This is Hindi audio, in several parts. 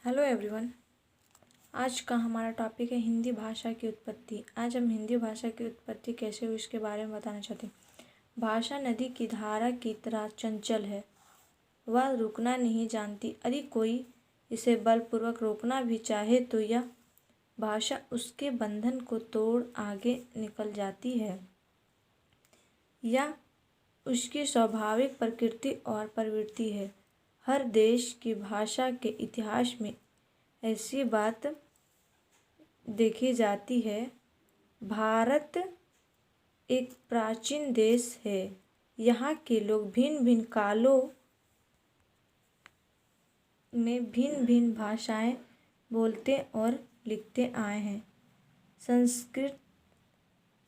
Hello everyone. आज का हमारा टॉपिक है हिंदी भाषा की उत्पत्ति। आज हम हिंदी भाषा की उत्पत्ति कैसे हुई इसके बारे में बताना चाहते हैं। भाषा नदी की धारा की तरह चंचल है, वह रुकना नहीं जानती। यदि कोई इसे बलपूर्वक रोकना भी चाहे तो यह भाषा उसके बंधन को तोड़ आगे निकल जाती है। यह उसकी स्वाभाविक प्रकृति और प्रवृत्ति है। हर देश की भाषा के इतिहास में ऐसी बात देखी जाती है। भारत एक प्राचीन देश है। यहाँ के लोग भिन्न भिन्न कालों में भिन्न भिन्न भाषाएं बोलते और लिखते आए हैं। संस्कृत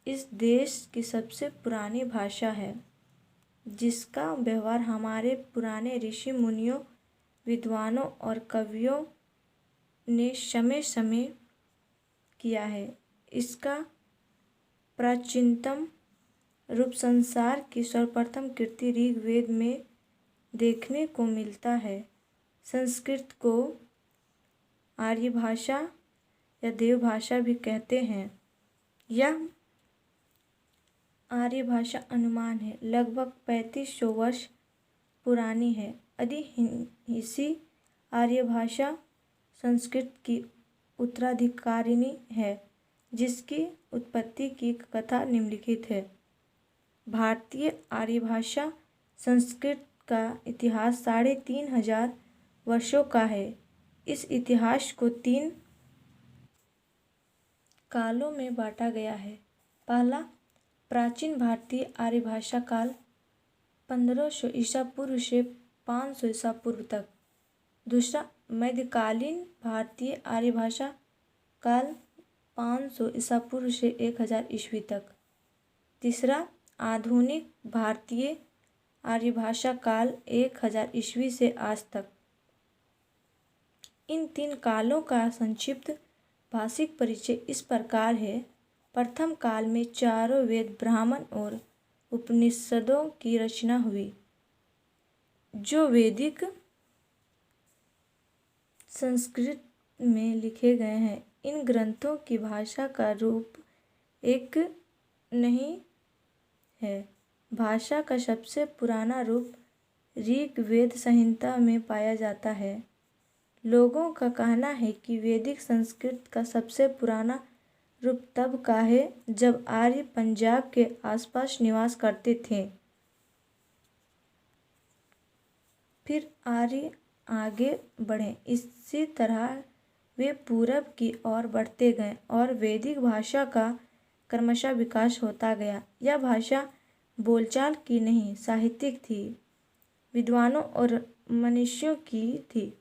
इस देश की सबसे पुरानी भाषा है, जिसका व्यवहार हमारे पुराने ऋषि मुनियों, विद्वानों और कवियों ने समय समय किया है। इसका प्राचीनतम रूप संसार की सर्वप्रथम कृति ऋग्वेद में देखने को मिलता है। संस्कृत को आर्य भाषा या देव भाषा भी कहते हैं। यह आर्य भाषा अनुमान है लगभग 3500 वर्ष पुरानी है। यदि इसी आर्य भाषा संस्कृत की उत्तराधिकारिणी है, जिसकी उत्पत्ति की कथा निम्नलिखित है। भारतीय आर्य भाषा संस्कृत का इतिहास 3500 वर्षों का है। इस इतिहास को 3 कालों में बांटा गया है। पहला, प्राचीन भारतीय आर्य भाषा काल 1500 ईसा पूर्व से 500 ईसा पूर्व तक। दूसरा, मध्यकालीन भारतीय आर्य भाषा काल 500 ईसा पूर्व से 1000 ईस्वी तक। तीसरा, आधुनिक भारतीय आर्य भाषा काल 1000 ईस्वी से आज तक। इन 3 कालों का संक्षिप्त भाषिक परिचय इस प्रकार है। प्रथम काल में चारों वेद, ब्राह्मण और उपनिषदों की रचना हुई, जो वैदिक संस्कृत में लिखे गए हैं। इन ग्रंथों की भाषा का रूप एक नहीं है। भाषा का सबसे पुराना रूप ऋग्वेद संहिता में पाया जाता है। लोगों का कहना है कि वैदिक संस्कृत का सबसे पुराना रूप तब का है जब आर्य पंजाब के आसपास निवास करते थे। फिर आर्य आगे बढ़े। इसी तरह वे पूरब की ओर बढ़ते गए और वैदिक भाषा का क्रमशः विकास होता गया। यह भाषा बोलचाल की नहीं, साहित्यिक थी, विद्वानों और मनीषियों की थी।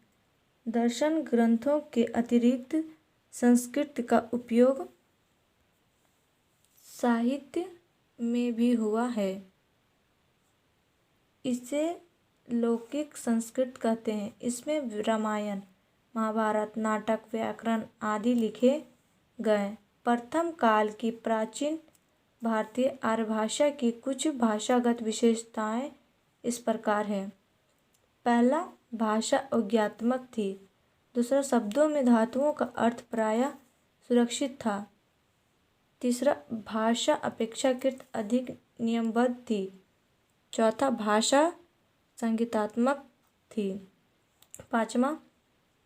दर्शन ग्रंथों के अतिरिक्त संस्कृत का उपयोग साहित्य में भी हुआ है। इसे लौकिक संस्कृत कहते हैं। इसमें रामायण, महाभारत, नाटक, व्याकरण आदि लिखे गए। प्रथम काल की प्राचीन भारतीय आर्य भाषा की कुछ भाषागत विशेषताएं इस प्रकार हैं। पहला, भाषा अज्ञात्मक थी। दूसरा, शब्दों में धातुओं का अर्थ प्रायः सुरक्षित था। तीसरा, भाषा अपेक्षाकृत अधिक नियमबद्ध थी। चौथा, भाषा संगीतात्मक थी। पांचवा,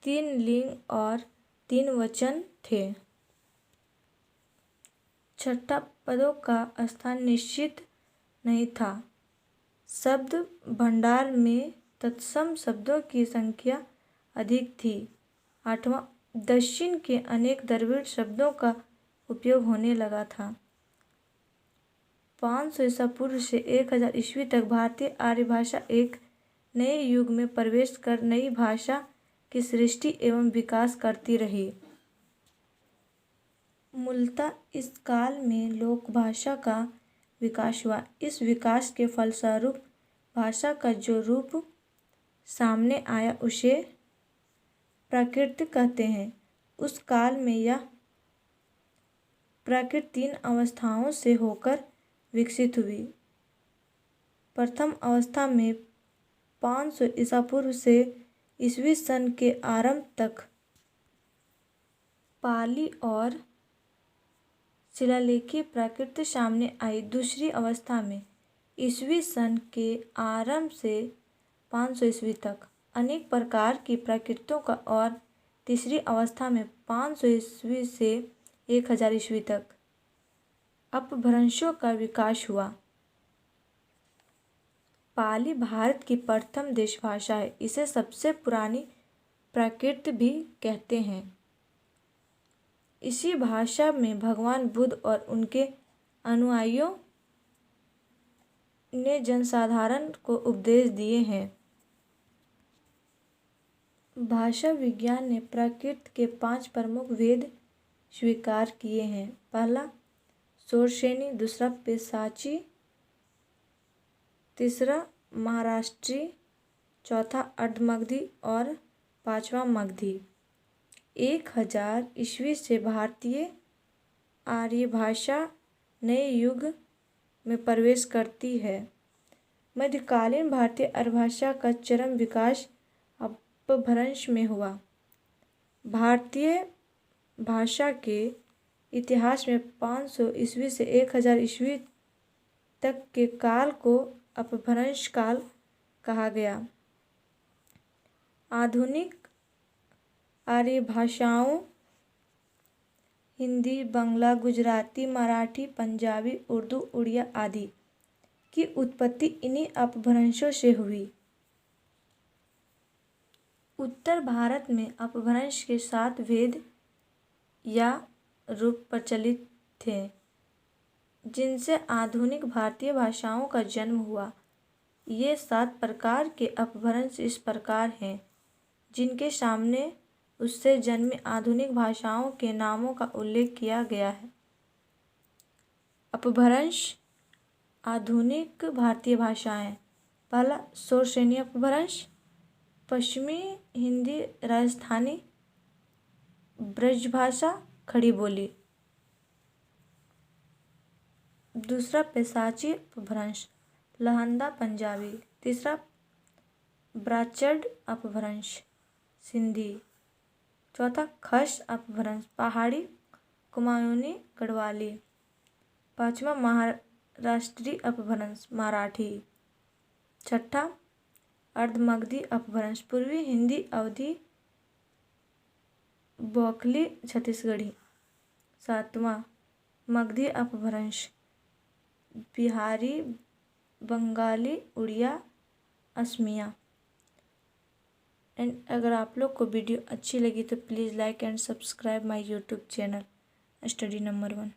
3 लिंग और 3 वचन थे। छठा, पदों का स्थान निश्चित नहीं था। शब्द भंडार में तत्सम शब्दों की संख्या अधिक थी। आठवां, दक्षिण के अनेक द्रविड़ शब्दों का उपयोग होने लगा था। 500 ईसा पूर्व से 1000 ईस्वी तक भारतीय आर्य भाषा एक नए युग में प्रवेश कर नई भाषा की सृष्टि एवं विकास करती रही। मूलतः इस काल में लोक भाषा का विकास हुआ। इस विकास के फलस्वरूप भाषा का जो रूप सामने आया उसे प्राकृत कहते हैं। उस काल में यह प्राकृत 3 अवस्थाओं से होकर विकसित हुई। प्रथम अवस्था में 500 ईसा पूर्व से ईस्वी सन के आरंभ तक पाली और शिलालेखी प्रकृति सामने आई दूसरी अवस्था में ईस्वी सन के आरंभ से 500 ईस्वी तक अनेक प्रकार की प्रकृतियों का और तीसरी अवस्था में 500 ईस्वी से 1000 ईस्वी तक अपभ्रंशों का विकास हुआ। पाली भारत की प्रथम देश भाषा है। इसे सबसे पुरानी प्राकृत भी कहते हैं। इसी भाषा में भगवान बुद्ध और उनके अनुयायियों ने जनसाधारण को उपदेश दिए हैं। भाषा विज्ञान ने प्राकृत के 5 प्रमुख भेद स्वीकार किए हैं। पहला शौरसेनी, दूसरा पैशाची, तीसरा महाराष्ट्री, चौथा अर्धमगधी और पांचवा मगधी। 1000 ईस्वी से भारतीय आर्य भाषा नए युग में प्रवेश करती है। मध्यकालीन भारतीय आर्य भाषा का चरम विकास अपभ्रंश में हुआ। भारतीय भाषा के इतिहास में 500 ईस्वी से 1000 ईस्वी तक के काल को अपभ्रंश काल कहा गया। आधुनिक आर्य भाषाओं हिंदी, बांग्ला, गुजराती, मराठी, पंजाबी, उर्दू, उड़िया आदि की उत्पत्ति इन्हीं अपभ्रंशों से हुई। उत्तर भारत में अपभ्रंश के 7 भेद या रूप प्रचलित थे, जिनसे आधुनिक भारतीय भाषाओं का जन्म हुआ। ये 7 प्रकार के अपभ्रंश इस प्रकार हैं, जिनके सामने उससे जन्मी आधुनिक भाषाओं के नामों का उल्लेख किया गया है। अपभ्रंश आधुनिक भारतीय भाषाएं। पहला शौरसेनी अपभ्रंश, पश्चिमी हिंदी, राजस्थानी, ब्रजभाषा, खड़ी बोली। दूसरा पैशाची अपभ्रंश, लहंदा पंजाबी। तीसरा ब्राह्मण अपभ्रंश, सिंधी। चौथा खस अपभ्रंश, पहाड़ी, कुमाऊनी, गढ़वाली। पांचवा महाराष्ट्री अपभ्रंश, मराठी। छठा अर्धमगधी अपभ्रंश, पूर्वी हिंदी, अवधी, बौखली, छत्तीसगढ़ी। सातवां मगधी अपभ्रंश, बिहारी, बंगाली, उड़िया, असमिया। एंड अगर आप लोग को वीडियो अच्छी लगी तो please like and subscribe my YouTube channel study number 1।